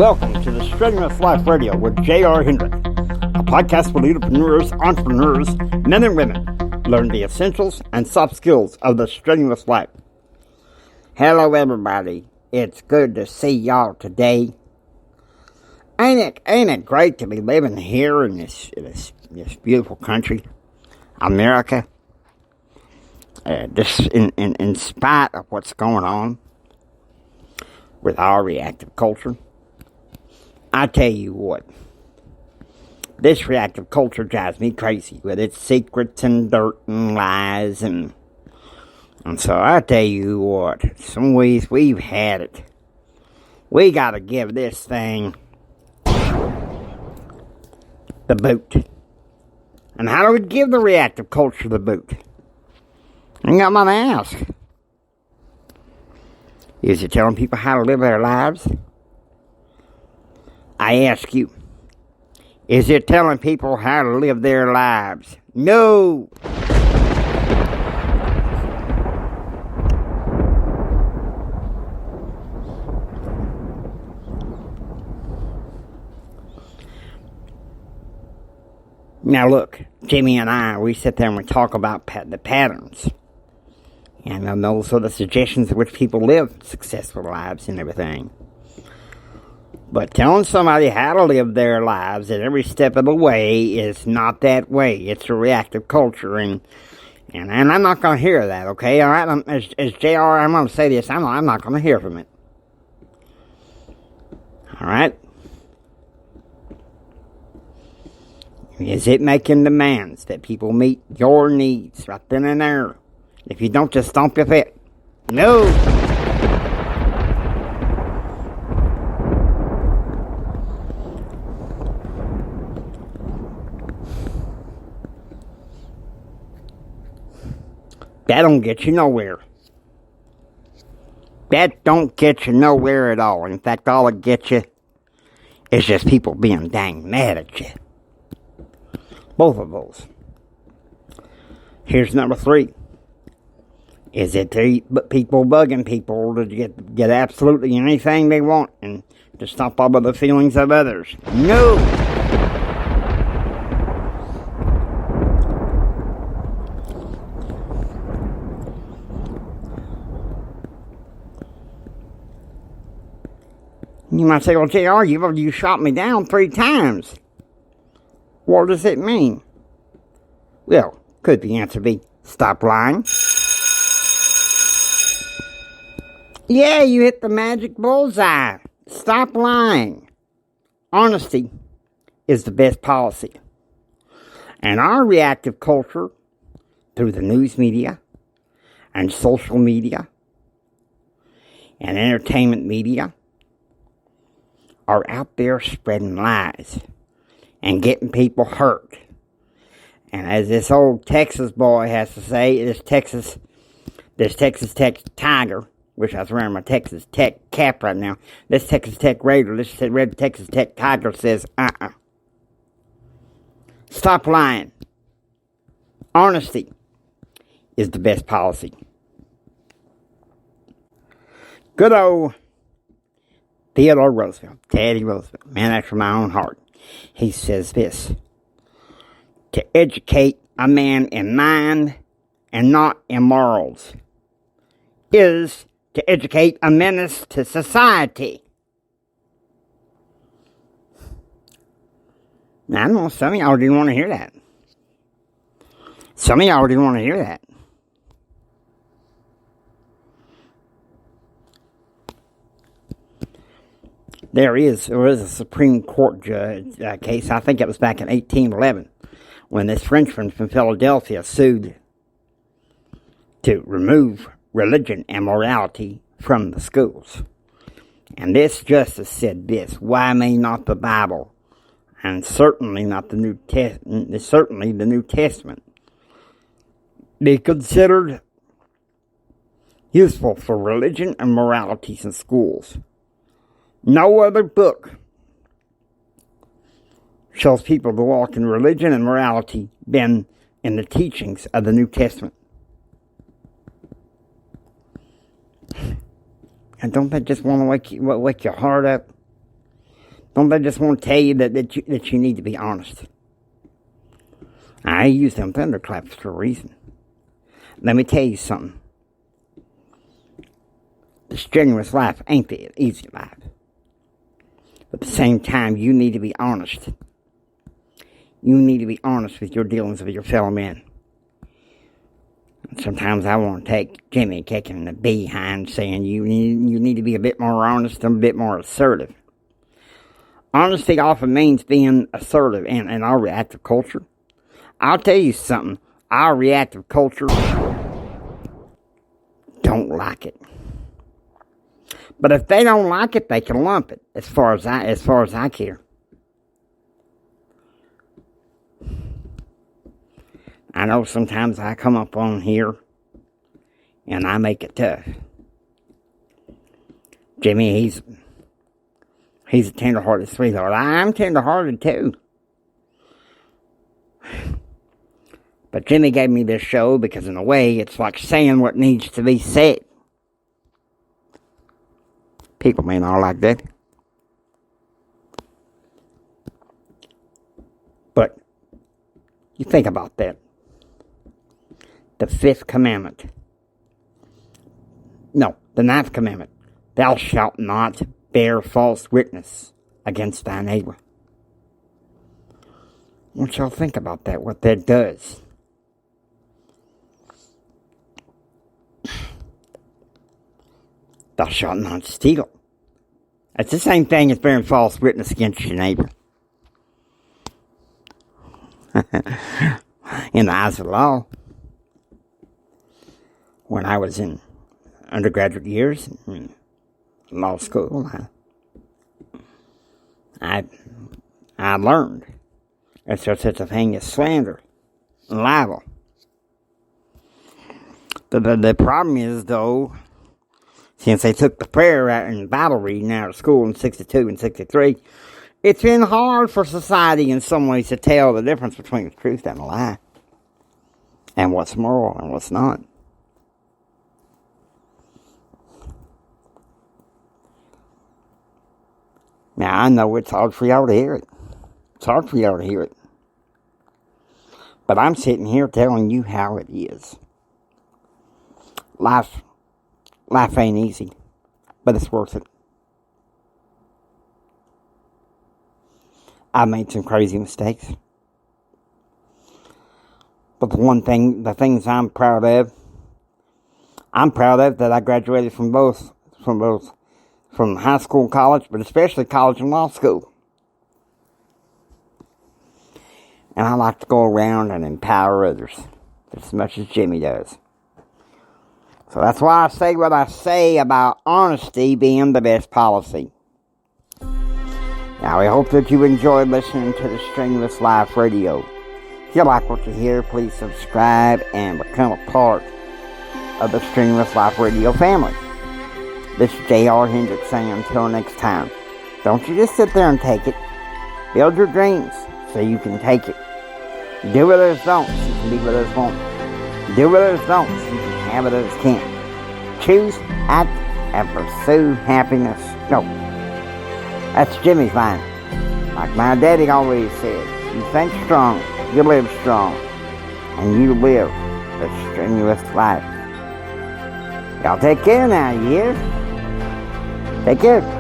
Welcome to the Strenuous Life Radio with J.R. Hendrick, a podcast for leaderpreneurs, entrepreneurs, men and women. Learn the essentials and soft skills of the strenuous life. Hello, everybody. It's good to see y'all today. Ain't it great to be living here in this beautiful country, America? Just in spite of what's going on with our reactive culture. I tell you what, this reactive culture drives me crazy with its secrets and dirt and lies and so I tell you what, some ways we've had it. We gotta give this thing the boot. And how do we give the reactive culture the boot? I got my ask. Is it telling people how to live their lives? I ask you, is it telling people how to live their lives? No! Now look, Jimmy and I, we sit there and we talk about the patterns. And those are the suggestions of which people live successful lives and everything. But telling somebody how to live their lives at every step of the way is not that way. It's a reactive culture, and I'm not going to hear that, okay? All right, as JR, I'm going to say this, I'm not going to hear from it. All right? Is it making demands that people meet your needs right then and there? If you don't, just stomp your feet. No! That don't get you nowhere. That don't get you nowhere at all. In fact, all it gets you is just people being dang mad at you. Both of those. Here's number 3. Is it people bugging people to get absolutely anything they want and to stop all of the feelings of others? No! You might say, well, JR, you shot me down 3 times. What does it mean? Well, could the answer be, stop lying? Yeah, you hit the magic bullseye. Stop lying. Honesty is the best policy. And our reactive culture, through the news media and social media and entertainment media, are out there spreading lies and getting people hurt. And as this old Texas boy has to say, this Texas Tech Tiger, which I was wearing my Texas Tech cap right now, this Texas Tech Raider, this red Texas Tech Tiger says, stop lying. Honesty is the best policy. Good old Theodore Roosevelt, Teddy Roosevelt, man after my own heart. He says this: to educate a man in mind and not in morals is to educate a menace to society. Now, I know some of y'all didn't want to hear that. Some of y'all didn't want to hear that. There is a Supreme Court judge case, I think it was back in 1811, when this Frenchman from Philadelphia sued to remove religion and morality from the schools. And this justice said this: why may not the Bible, and certainly not the New Testament, be considered useful for religion and moralities in schools? No other book shows people to walk in religion and morality than in the teachings of the New Testament. And don't that just want to wake your heart up? Don't they just want to tell you that you need to be honest? I use them thunderclaps for a reason. Let me tell you something. The strenuous life ain't the easy life. But at the same time, you need to be honest. You need to be honest with your dealings with your fellow men. And sometimes I want to take Jimmy kicking in the behind, saying you need to be a bit more honest and a bit more assertive. Honesty often means being assertive in our reactive culture. I'll tell you something. Our reactive culture don't like it. But if they don't like it, they can lump it, as far as I care. I know sometimes I come up on here and I make it tough. Jimmy, he's a tender-hearted sweetheart. I'm tender-hearted too. But Jimmy gave me this show because in a way it's like saying what needs to be said. People may not like that. But you think about that. The 5th commandment. No, the 9th commandment. Thou shalt not bear false witness against thy neighbor. I want y'all to think about that, what that does. Thou shalt not steal. That's the same thing as bearing false witness against your neighbor. In the eyes of the law, when I was in undergraduate years in law school, I learned there's such a thing as slander and libel. The problem is, though, since they took the prayer out and Bible reading out of school in 62 and 63, it's been hard for society in some ways to tell the difference between the truth and a lie. And what's moral and what's not. Now, I know it's hard for y'all to hear it. It's hard for y'all to hear it. But I'm sitting here telling you how it is. Life ain't easy, but it's worth it. I made some crazy mistakes. But the things I'm proud of that I graduated from high school and college, but especially college and law school. And I like to go around and empower others as much as Jimmy does. So that's why I say what I say about honesty being the best policy. Now, I hope that you enjoyed listening to the Strenuous Life Radio. If you like what you hear, please subscribe and become a part of the Strenuous Life Radio family. This is J.R. Hendricks saying until next time, don't you just sit there and take it. Build your dreams so you can take it. Do what others don't so you can be what others won't. Do what others don't so you can have what others can't. Choose, act, and pursue happiness. No, that's Jimmy's line. Like my daddy always said, you think strong, you live strong, and you live the strenuous life. Y'all take care now, you hear? Take care.